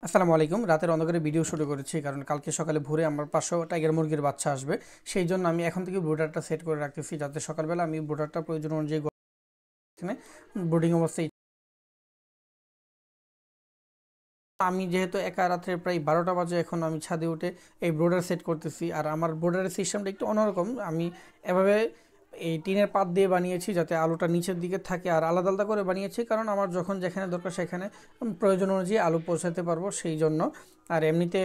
আসসালামু আলাইকুম। রাতের অন্ধকারে ভিডিও শুরু করেছি কারণ কালকে সকালে ভোরে আমার 500 টাইগার মুরগির বাচ্চা আসবে। সেই জন্য আমি এখন থেকে ব্রুডারটা সেট করে রাখতেছি যাতে সকালবেলা আমি ব্রুডারটা প্রয়োজন অনুযায়ী এখানে ব্রুডিং অবস্থায়। আমি যেহেতু একা রাত্রে প্রায় 12টা বাজে এখন আমি ছাদে উঠে এই ব্রোডার সেট করতেছি। আর আমার ব্রোডারের সিস্টেমটা একটু অন্যরকম। আমি এভাবে এই টিনের পাত দিয়ে বানিয়েছি যাতে আলুটা নিচের দিকে থাকে, আর আলাদা আলাদা করে বানিয়েছি কারণ আমার যখন যেখানে দরকার সেখানে প্রয়োজন অনুযায়ী আলু পৌঁছাতে পারবো সেই জন্য। আর এমনিতে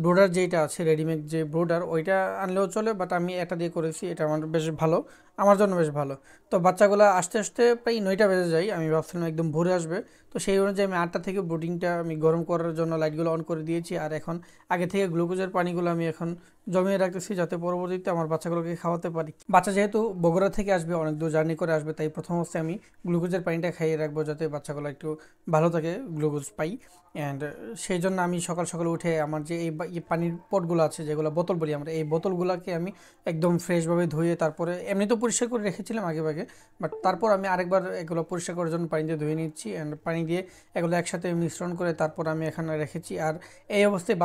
ব্রোডার যেটা আছে রেডিমেড যে ব্রোডার ওইটা আনলেও চলে, বাট আমি এটা দিয়ে করেছি, এটা আমার বেশ ভালো, আমার জন্য বেশ ভালো। তো বাচ্চাগুলো আস্তে আস্তে প্রায় 9টা বেজে যায়, আমি ভাবছিলাম একদম ভোরে আসবে। তো সেই অনুযায়ী আমি 8টা থেকে ব্রুডিংটা আমি গরম করার জন্য লাইটগুলো অন করে দিয়েছি। আর এখন আগে থেকে গ্লুকোজের পানিগুলো আমি এখন জমিয়ে রাখতেছি যাতে পরবর্তীতে আমার বাচ্চাগুলোকে খাওয়াতে পারি। বাচ্চা যেহেতু বগুড়া থেকে আসবে, অনেক দূর জার্নি করে আসবে, তাই প্রথম অবস্থায় আমি গ্লুকোজের পানিটা খাইয়ে রাখবো যাতে বাচ্চাগুলো একটু ভালো থাকে, গ্লুকোজ পাই। অ্যান্ড সেই জন্য আমি সকাল সকাল উঠে আমার যে এই পানির পটগুলো আছে যেগুলো বোতল বলি আমরা, এই বোতলগুলোকে আমি একদম ফ্রেশভাবে ধুয়ে তারপরে এমনি তো পরিষ্কার করে রেখেছিলাম আগে ভাগে, বাট তারপর আমি আরেকবার এগুলো পরিষ্কার করার জন্য পানি দিয়ে ধুয়ে নিচ্ছি। অ্যান্ড পানি দিয়ে এগুলো একসাথে মিশ্রণ করে তারপর আমি এখানে রেখেছি। আর এই অবস্থায়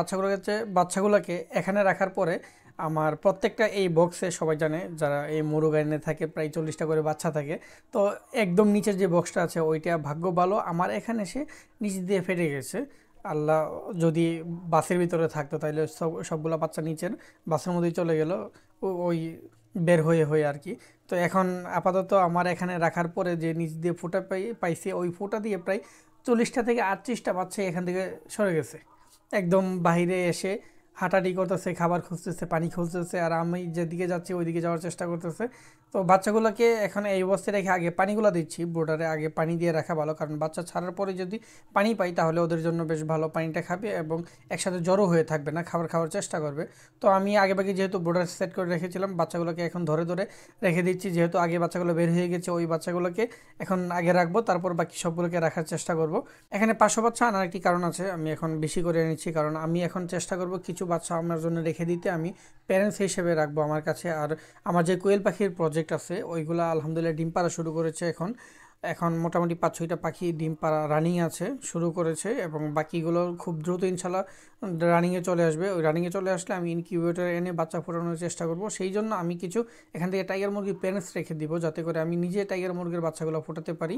বাচ্চাগুলোকে এখানে রাখার পরে আমার প্রত্যেকটা এই বক্সে, সবাই জানে যারা এই মুরুগাইনে থাকে প্রায় 40টা করে বাচ্চা থাকে, তো একদম নিচের যে বক্সটা আছে ওইটা ভাগ্য ভালো আমার এখানে এসে নিচ দিয়ে ফেটে গেছে। আল্লাহ, যদি বাসের ভিতরে থাকতো তাহলে সবগুলো বাচ্চা নিচের বাসের মধ্যেই চলে গেল, ওই বের হয়ে হয়ে আর কি। তো এখন আপাতত আমার এখানে রাখার পরে যে নিচ দিয়ে ফুটা পাইছি, ওই ফুটা দিয়ে প্রায় 40টা থেকে 38টা বাচ্চা এখান থেকে সরে গেছে, একদম বাইরে এসে হাঁটাহাঁটি করতেছে, খাবার খুঁজতেছে, পানি খুঁজতেছে, আর আমি যেদিকে যাচ্ছি ওইদিকে যাওয়ার চেষ্টা করতেছে। তো বাচ্চাগুলোকে এখন এই অবস্থায় রেখে আগে পানিগুলো দিচ্ছি, ব্রোডারে আগে পানি দিয়ে রাখা ভালো, কারণ বাচ্চা ছাড়ার পরে যদি পানি পাই তাহলে ওদের জন্য বেশ ভালো, পানিটা খাবে এবং একসাথে জড়ো হয়ে থাকবে না, খাবার খাওয়ার চেষ্টা করবে। তো আমি আগেভাগে যেহেতু ব্রোডার সেট করে রেখেছিলাম, বাচ্চাগুলোকে এখন ধরে ধরে রেখে দিচ্ছি, যেহেতু আগে বাচ্চাগুলো বের হয়ে গেছে ওই বাচ্চাগুলোকে এখন আগে রাখবো, তারপর বাকি সবগুলোকে রাখার চেষ্টা করব। এখানে 500 বাচ্চা আনার একটি কারণ আছে, আমি এখন বেশি করে এনেছি কারণ আমি এখন চেষ্টা করব কিছু বাচ্চা আমার জন্য রেখে দিতে, আমি প্যারেন্টস হিসেবে রাখবো আমার কাছে। আর আমার যে কোয়েল পাখির প্রজেক্ট আছে ওইগুলো আলহামদুলিল্লাহ ডিম পাড়া শুরু করেছে, এখন এখন মোটামুটি 5-6টা পাখি ডিম পাড়া রানিং আছে, শুরু করেছে, এবং বাকিগুলো খুব দ্রুত ইনশাল্লাহ রানিংয়ে চলে আসবে। ওই রানিংয়ে চলে আসলে আমি ইনকিউবেটর এনে বাচ্চা ফোটানোর চেষ্টা করব। সেই জন্য আমি কিছু এখান থেকে টাইগার মুরগির প্যারেন্টস রেখে দিব যাতে করে আমি নিজে টাইগার মুরগির বাচ্চাগুলো ফোটাতে পারি,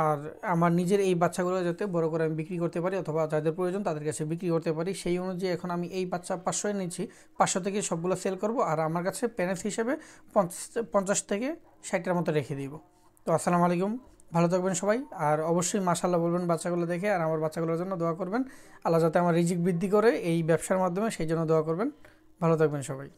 আর আমার নিজের এই বাচ্চাগুলো যাতে বড় করে আমি বিক্রি করতে পারি অথবা যাদের প্রয়োজন তাদের কাছে বিক্রি করতে পারি। সেই অনুযায়ী এখন আমি এই বাচ্চা 500 এনেছি, 500 থেকে সবগুলো সেল করব, আর আমার কাছে প্যারেন্টস হিসেবে 50 থেকে 60টার মতো রেখে দিব। তো আসসালামু আলাইকুম, ভালো থাকবেন সবাই, আর অবশ্যই মাশাআল্লাহ বলবেন বাচ্চাগুলো দেখে, আর আমার বাচ্চাগুলোর জন্য দোয়া করবেন, আল্লাহ যাতে আমার রিজিক বৃদ্ধি করে এই ব্যবসার মাধ্যমে, সেই জন্য দোয়া করবেন। ভালো থাকবেন সবাই।